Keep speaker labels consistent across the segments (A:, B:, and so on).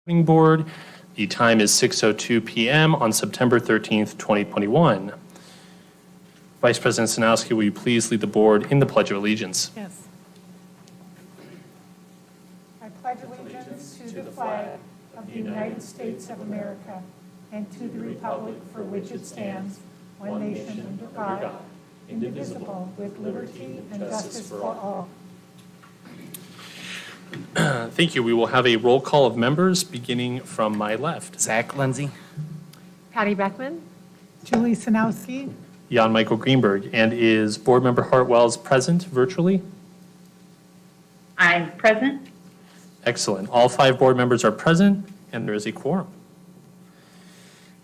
A: Board. The time is 6:02 p.m. on September 13th, 2021. Vice President Sanowski, will you please lead the board in the Pledge of Allegiance?
B: Yes. I pledge allegiance to the flag of the United States of America and to the republic for which it stands, one nation under God, indivisible, with liberty and justice for all.
A: Thank you. We will have a roll call of members beginning from my left.
C: Zach Lindsay.
D: Patty Beckman.
B: Julie Sanowski.
A: Jan Michael Greenberg. And is Board Member Hartwells present virtually?
E: I'm present.
A: Excellent. All 5 board members are present, and there is a quorum.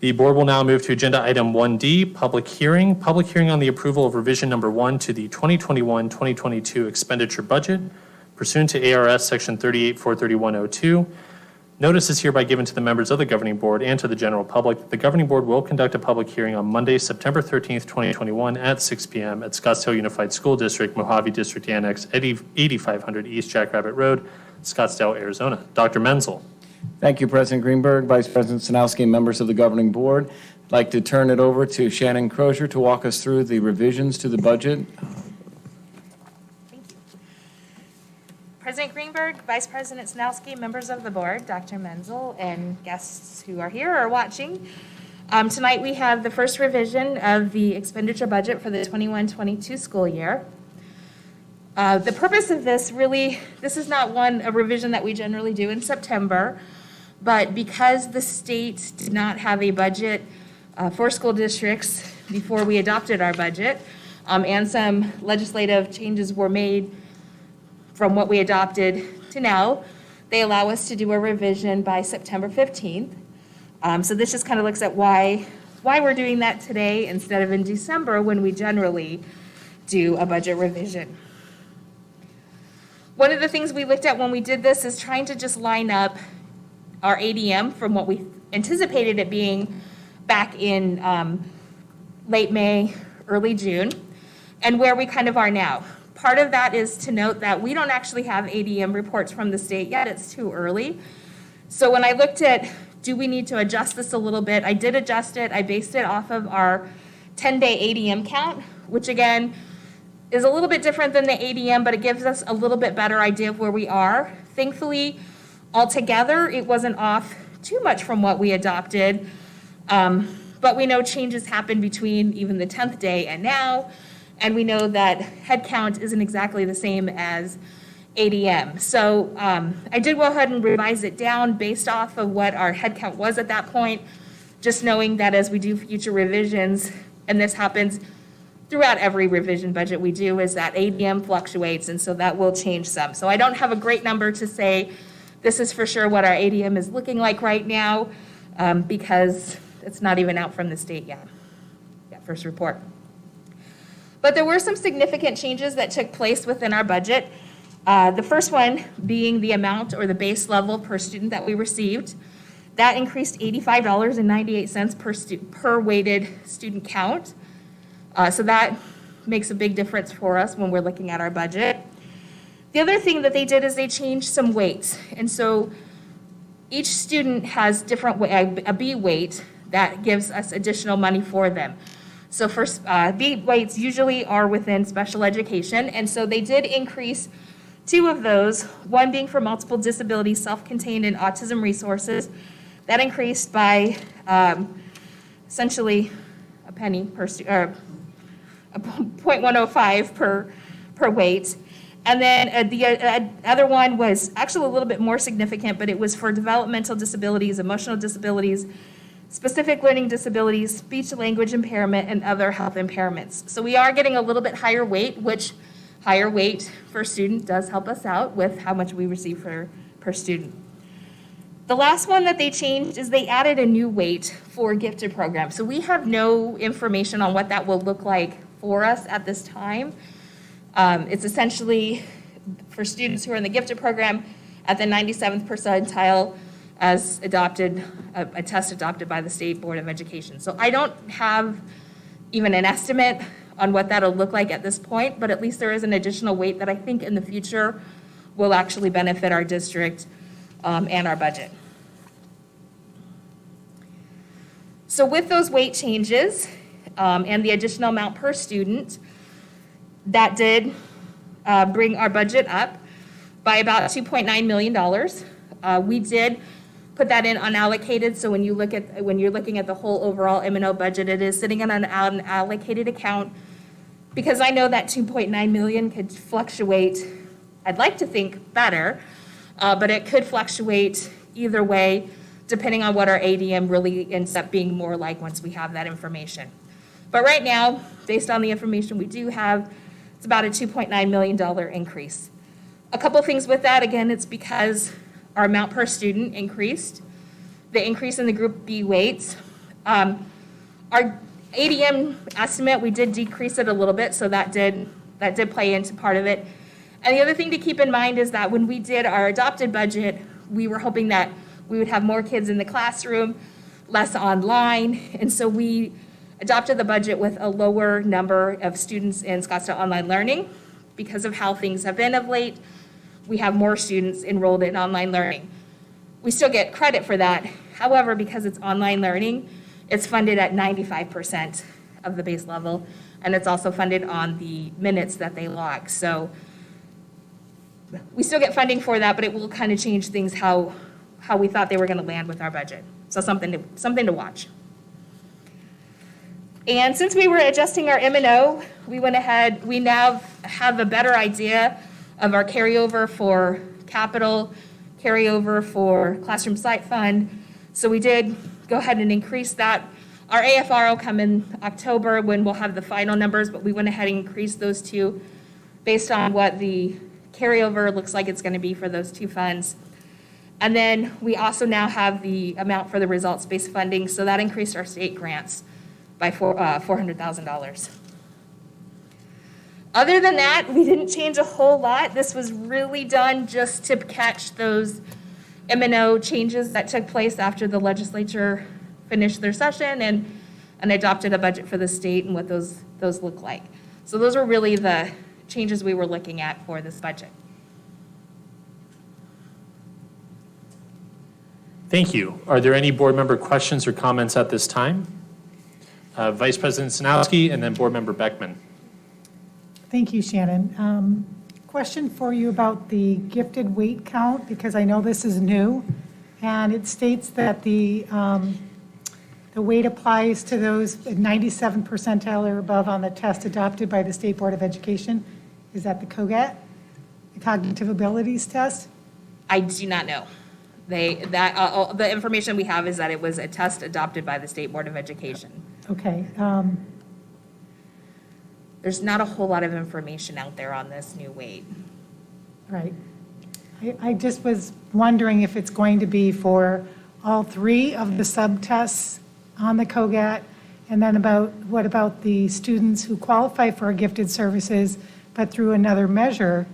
A: The board will now move to agenda item 1D, public hearing. Public hearing on the approval of revision number 1 to the 2021-2022 expenditure budget pursuant to ARS section 38-43102. Notice is hereby given to the members of the governing board and to the general public. The governing board will conduct a public hearing on Monday, September 13th, 2021 at 6 p.m. at Scottsdale Unified School District, Mojave District Annex, 8500 East Jackrabbit Road, Scottsdale, Arizona. Dr. Menzel.
C: Thank you, President Greenberg, Vice President Sanowski, and members of the governing board. I'd like to turn it over to Shannon Crozier to walk us through the revisions to the budget.
D: President Greenberg, Vice President Sanowski, members of the board, Dr. Menzel, and guests who are here or watching. Tonight we have the first revision of the expenditure budget for the 21-22 school year. The purpose of this this is not a revision that we generally do in September, but because the state did not have a budget for school districts before we adopted our budget, and some legislative changes were made from what we adopted to now, they allow us to do a revision by September 15th. So this just kind of looks at why we're doing that today instead of in December when we generally do a budget revision. One of the things we looked at when we did this is trying to just line up our ADM from what we anticipated it being back in late May, early June, and where we kind of are now. Part of that is to note that we don't actually have ADM reports from the state yet. It's too early. So when I looked at, do we need to adjust this a little bit? I did adjust it. I based it off of our 10-day ADM count, which again is a little bit different than the ADM, but it gives us a little bit better idea of where we are. Thankfully, altogether, it wasn't off too much from what we adopted, but we know changes happen between even the 10th day and now. And we know that head count isn't exactly the same as ADM. So I did go ahead and revise it down based off of what our head count was at that point, just knowing that as we do future revisions, and this happens throughout every revision budget we do, is that ADM fluctuates, and so that will change some. So I don't have a great number to say this is for sure what our ADM is looking like right now, because it's not even out from the state yet. First report. But there were some significant changes that took place within our budget. The first one being the amount or the base level per student that we received. That increased $85.98 per weighted student count. So that makes a big difference for us when we're looking at our budget. The other thing that they did is they changed some weights. And so each student has a B weight that gives us additional money for them. So first, B weights usually are within special education, and so they did increase 2 of those, one being for multiple disabilities, self-contained, and autism resources. That increased by essentially a penny per or a 0.105 per weight. And then the other one was actually a little bit more significant, but it was for developmental disabilities, emotional disabilities, specific learning disabilities, speech and language impairment, and other health impairments. So we are getting a little bit higher weight, which higher weight per student does help us out with how much we receive per student. The last one that they changed is they added a new weight for gifted programs. So we have no information on what that will look like for us at this time. It's essentially for students who are in the gifted program at the 97th percentile as adopted, a test adopted by the State Board of Education. So I don't have even an estimate on what that'll look like at this point, but at least there is an additional weight that I think in the future will actually benefit our district and our budget. So with those weight changes and the additional amount per student, that did bring our budget up by about $2.9 million. We did put that in unallocated, so when you're looking at the whole overall M&O budget, it is sitting in an unallocated account, because I know that 2.9 million could fluctuate. I'd like to think better, but it could fluctuate either way, depending on what our ADM really ends up being more like once we have that information. But right now, based on the information we do have, it's about a $2.9 million increase. A couple things with that, again, it's because our amount per student increased, the increase in the Group B weights. Our ADM estimate, we did decrease it a little bit, so that did play into part of it. And the other thing to keep in mind is that when we did our adopted budget, we were hoping that we would have more kids in the classroom, less online, and so we adopted the budget with a lower number of students in Scottsdale Online Learning. Because of how things have been of late, we have more students enrolled in online learning. We still get credit for that. However, because it's online learning, it's funded at 95% of the base level, and it's also funded on the minutes that they log. So we still get funding for that, but it will kind of change things how we thought they were going to land with our budget. So something to watch. And since we were adjusting our M&O, we went ahead, we now have a better idea of our carryover for capital, carryover for classroom site fund. So we did go ahead and increase that. Our AFR will come in October when we'll have the final numbers, but we went ahead and increased those two based on what the carryover looks like it's going to be for those two funds. And then we also now have the amount for the results-based funding, so that increased our state grants by $400,000. Other than that, we didn't change a whole lot. This was really done just to catch those M&O changes that took place after the legislature finished their session and adopted a budget for the state and what those look like. So those were really the changes we were looking at for this budget.
A: Thank you. Are there any board member questions or comments at this time? Vice President Sinowski and then Board Member Beckman.
B: Thank you, Shannon. Question for you about the gifted weight count, because I know this is new, and it states that the weight applies to those 97 percentile or above on the test adopted by the State Board of Education. Is that the COGAT, the Cognitive Abilities Test?
D: I do not know. The information we have is that it was a test adopted by the State Board of Education.
B: Okay.
D: There's not a whole lot of information out there on this new weight.
B: Right. I just was wondering if it's going to be for all three of the subtests on the COGAT, and then what about the students who qualify for gifted services, but through another measure,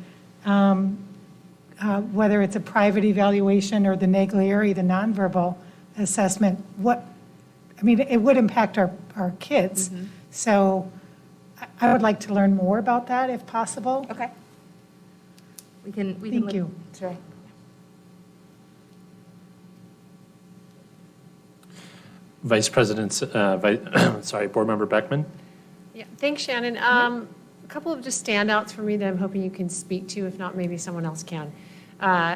B: whether it's a private evaluation or the Naglieri, the nonverbal assessment, it would impact our kids.
D: Mm-hmm.
B: So I would like to learn more about that if possible.
D: Okay. We can
B: Thank
D: look.
B: you.
D: Sorry.
A: Vice President, Board Member Beckman.
E: Yeah, thanks, Shannon. A couple of just standouts for me that I'm hoping you can speak to, if not, maybe someone else can.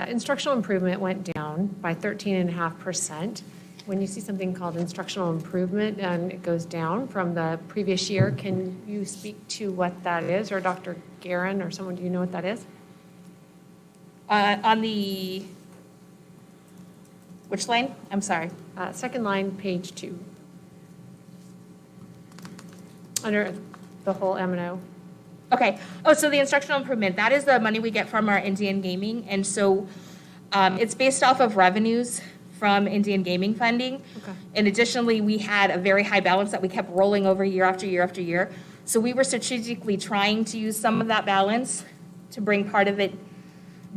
E: Instructional improvement went down by 13.5%. When you see something called instructional improvement and it goes down from the previous year, can you speak to what that is? Or Dr. Guerin or someone, do you know what that is?
D: On the, which line? I'm sorry.
E: Second line, page 2. Under the whole M&O.
D: Okay. Oh, so the instructional improvement, that is the money we get from our Indian Gaming. And so it's based off of revenues from Indian Gaming funding.
E: Okay.
D: And additionally, we had a very high balance that we kept rolling over year after year after year. So we were strategically trying to use some of that balance to bring part of it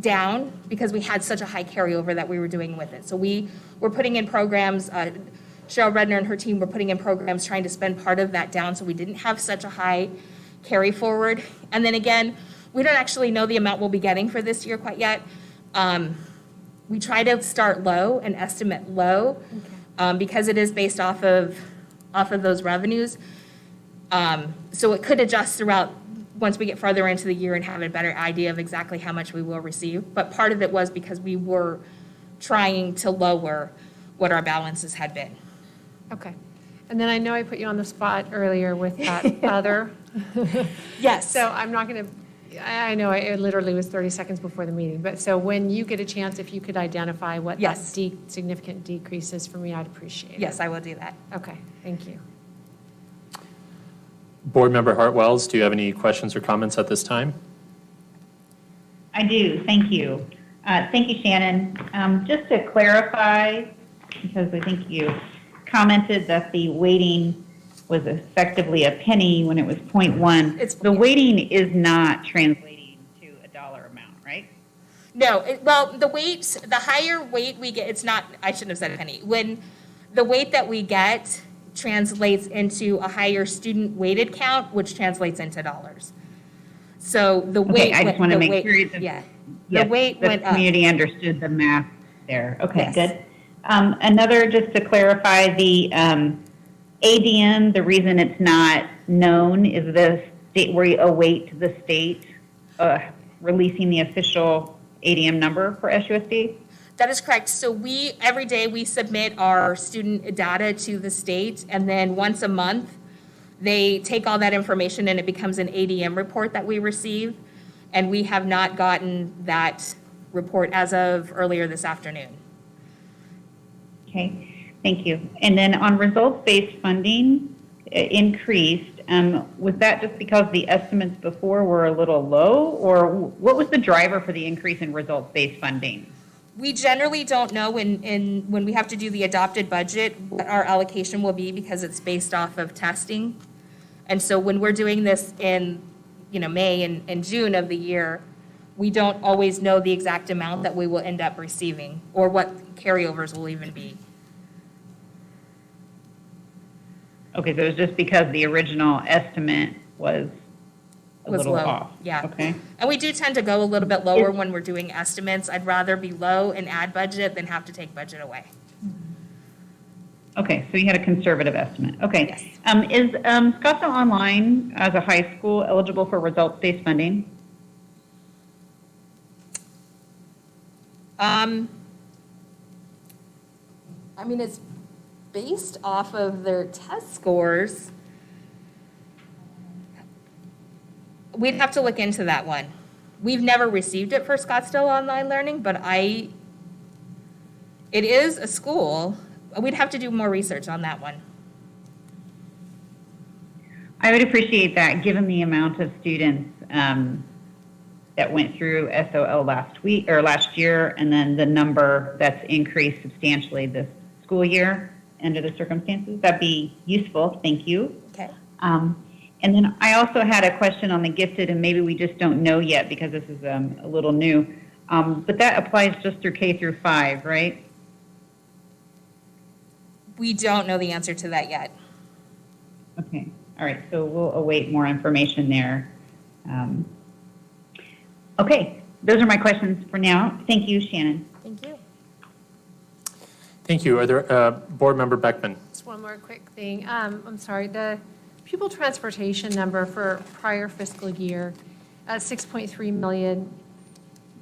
D: down because we had such a high carryover that we were doing with it. So we were putting in programs, Cheryl Redner and her team were putting in programs trying to spend part of that down so we didn't have such a high carry forward. And then again, we don't actually know the amount we'll be getting for this year quite yet. We try to start low and estimate low because it is based off of off of those revenues. So it could adjust throughout, once we get farther into the year and have a better idea of exactly how much we will receive. But part of it was because we were trying to lower what our balances had been.
E: Okay. And then I know I put you on the spot earlier with that other.
D: Yes.
E: So I'm not going to, I know it literally was 30 seconds before the meeting, but so when you get a chance, if you could identify what that
D: Yes.
E: significant decrease is for me, I'd appreciate it.
D: Yes, I will do that.
E: Okay, thank you.
A: Board Member Hartwells, do you have any questions or comments at this time?
F: I do, thank you. Thank you, Shannon. Just to clarify, because I think you commented that the weighting was effectively a penny when it was 0.1. The weighting is not translating to a dollar amount, right?
D: No, well, the higher weight we get, it's not, I shouldn't have said a penny. When the weight that we get translates into a higher student weighted count, which translates into dollars. So the weight.
F: Okay, I just want to
D: the
F: make
D: weight-
F: sure that
D: Yeah,
F: yes,
D: the weight
F: the
D: went up.
F: community understood the math there. Okay,
D: Yes.
F: good. Another, just to clarify, the ADM, the reason it's not known is the state, we await the state releasing the official ADM number for SUSD.
D: That is correct. So every day we submit our student data to the state, and then once a month, they take all that information and it becomes an ADM report that we receive. And we have not gotten that report as of earlier this afternoon.
F: Okay, thank you. And then on results-based funding increased, was that just because the estimates before were a little low, or what was the driver for the increase in results-based funding?
D: We generally don't know when we have to do the adopted budget, what our allocation will be because it's based off of testing. And so when we're doing this in, May and June of the year, we don't always know the exact amount that we will end up receiving or what carryovers will even be.
F: Okay, so it was just because the original estimate was a
D: Was
F: little
D: low,
F: off?
D: yeah.
F: Okay,
D: And we do tend to go a little bit lower when we're doing estimates. I'd rather be low and add budget than have to take budget away.
F: okay, so you had a conservative estimate. Okay.
D: Yes.
F: Is Scottsdale Online as a high school eligible for results-based funding?
D: It's based off of their test scores. We'd have to look into that one. We've never received it for Scottsdale Online Learning, but it is a school. We'd have to do more research on that one.
F: I would appreciate that, given the amount of students that went through SOL last year, and then the number that's increased substantially this school year under the circumstances. That'd be useful. Thank you.
D: Okay.
F: And then I also had a question on the gifted, and maybe we just don't know yet because this is a little new. But that applies just through K through 5, right?
D: We don't know the answer to that yet.
F: Okay. All right. So we'll await more information there. Okay. Those are my questions for now. Thank you, Shannon.
D: Thank you.
A: Thank you. Are there, Board Member Beckman?
E: Just one more quick thing. I'm sorry, the pupil transportation number for prior fiscal year, 6.3 million.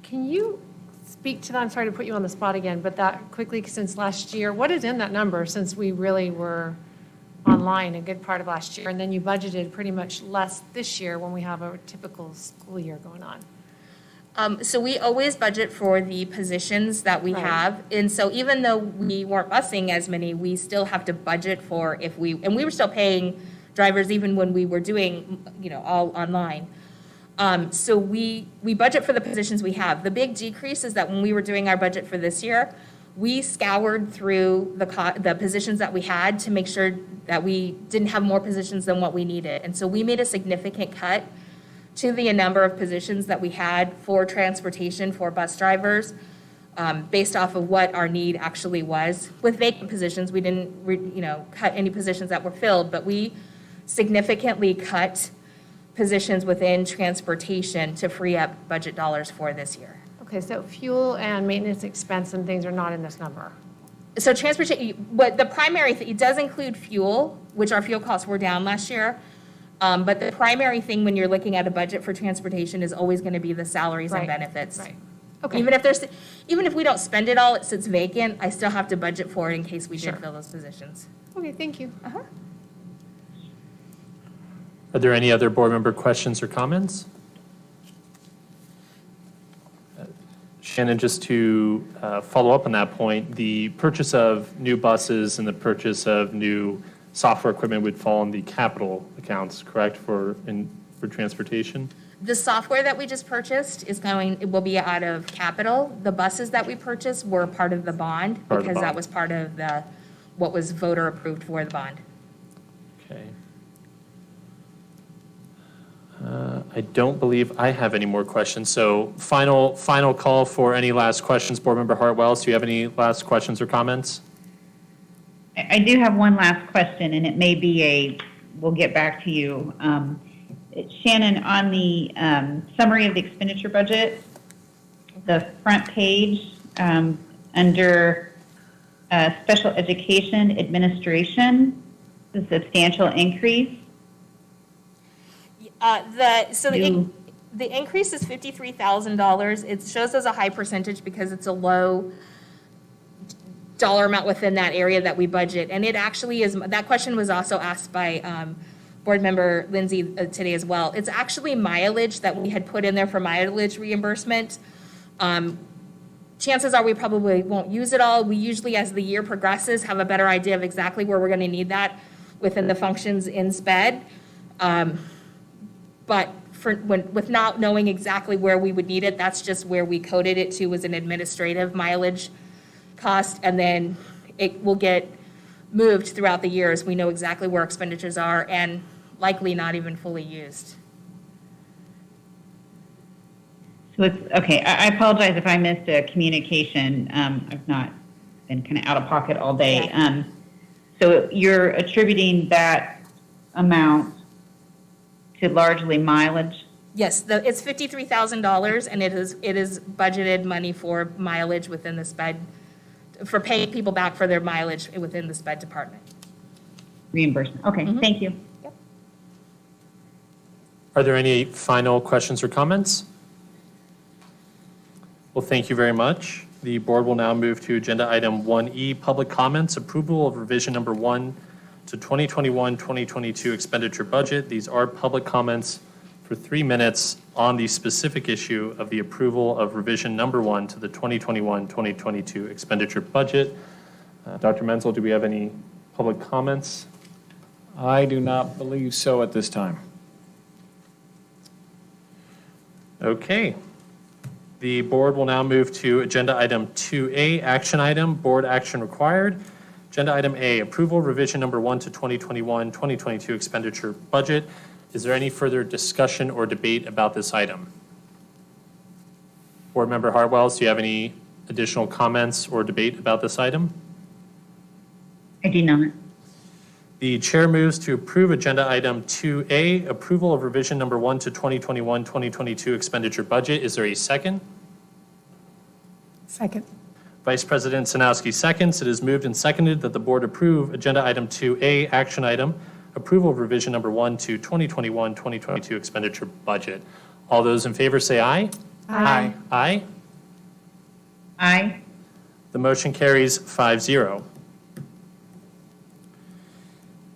E: Can you speak to that? I'm sorry to put you on the spot again, but that quickly, since last year, what is in that number since we really were online a good part of last year? And then you budgeted pretty much less this year when we have a typical school year going on.
D: So we always budget for the positions that we
E: Right.
D: have. And so even though we weren't busing as many, we still have to budget for and we were still paying drivers even when we were doing, all online. So we budget for the positions we have. The big decrease is that when we were doing our budget for this year, we scoured through the positions that we had to make sure that we didn't have more positions than what we needed. And so we made a significant cut to the number of positions that we had for transportation for bus drivers, based off of what our need actually was. With vacant positions, we didn't, cut any positions that were filled, but we significantly cut positions within transportation to free up budget dollars for this year.
E: Okay, so fuel and maintenance expense and things are not in this number?
D: So transportation, what the primary, it does include fuel, which our fuel costs were down last year. But the primary thing when you're looking at a budget for transportation is always going to be the salaries and
E: Right,
D: benefits.
E: right. Okay.
D: Even if we don't spend it all, it sits vacant, I still have to budget for it in case we
E: Sure.
D: did fill those positions.
E: Okay, thank you.
A: Are there any other board member questions or comments? Shannon, just to follow up on that point, the purchase of new buses and the purchase of new software equipment would fall in the capital accounts, correct, for transportation?
D: The software that we just purchased it will be out of capital. The buses that we purchased were part of the bond
A: Part of the
D: because that
A: bond.
D: was part of what was voter approved for the bond.
A: Okay. I don't believe I have any more questions. So final call for any last questions. Board Member Hartwell, do you have any last questions or comments?
F: I do have one last question, and it may be we'll get back to you. Shannon, on the summary of the expenditure budget, the front page under special education administration, the substantial increase.
D: The increase is $53,000. It shows as a high percentage because it's a low dollar amount within that area that we budget. And it actually is, that question was also asked by Board Member Lindsay today as well. It's actually mileage that we had put in there for mileage reimbursement. Chances are we probably won't use it all. We usually, as the year progresses, have a better idea of exactly where we're going to need that within the functions in SPED. But with not knowing exactly where we would need it, that's just where we coded it to as an administrative mileage cost, and then it will get moved throughout the year as we know exactly where expenditures are and likely not even fully used.
F: So it's, okay, I apologize if I missed a communication. I've not been kind of out of pocket all day.
D: Yeah.
F: So you're attributing that amount to largely mileage?
D: Yes, it's $53,000, and it is budgeted money for mileage within the SPED, for paying people back for their mileage within the SPED department.
F: Reimbursement. Okay, thank you.
A: Are there any final questions or comments? Well, thank you very much. The board will now move to agenda item 1E, public comments, approval of revision number 1 to 2021-2022 expenditure budget. These are public comments for 3 minutes on the specific issue of the approval of revision number 1 to the 2021-2022 expenditure budget. Dr. Menzel, do we have any public comments?
C: I do not believe so at this time.
A: Okay. The board will now move to agenda item 2A, action item, board action required. Agenda item A, approval revision number 1 to 2021-2022 expenditure budget. Is there any further discussion or debate about this item? Board Member Hartwells, do you have any additional comments or debate about this item?
F: I do not.
A: The chair moves to approve agenda item 2A, approval of revision number 1 to 2021-2022 expenditure budget. Is there a second?
B: Second.
A: Vice President Sanowski seconds. It is moved and seconded that the board approve agenda item 2A, action item, approval of revision number 1 to 2021-2022 expenditure budget. All those in favor say aye.
B: Aye.
A: Aye.
F: Aye.
A: The motion carries 5-0.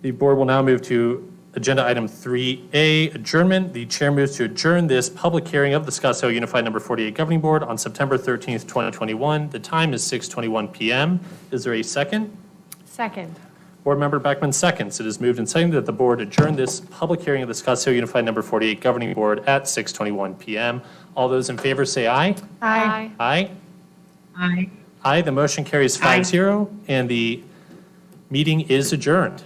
A: The board will now move to agenda item 3A, adjournment. The chair moves to adjourn this public hearing of the Scottsdale Unified Number 48 Governing Board on September 13th, 2021. The time is 6:21 p.m. Is there a second?
E: Second.
A: Board Member Beckman seconds. It is moved and seconded that the board adjourn this public hearing of the Scottsdale Unified Number 48 Governing Board at 6:21 p.m. All those in favor say aye.
B: Aye.
A: Aye.
F: Aye.
A: Aye. The motion carries 5-0, and the meeting is adjourned.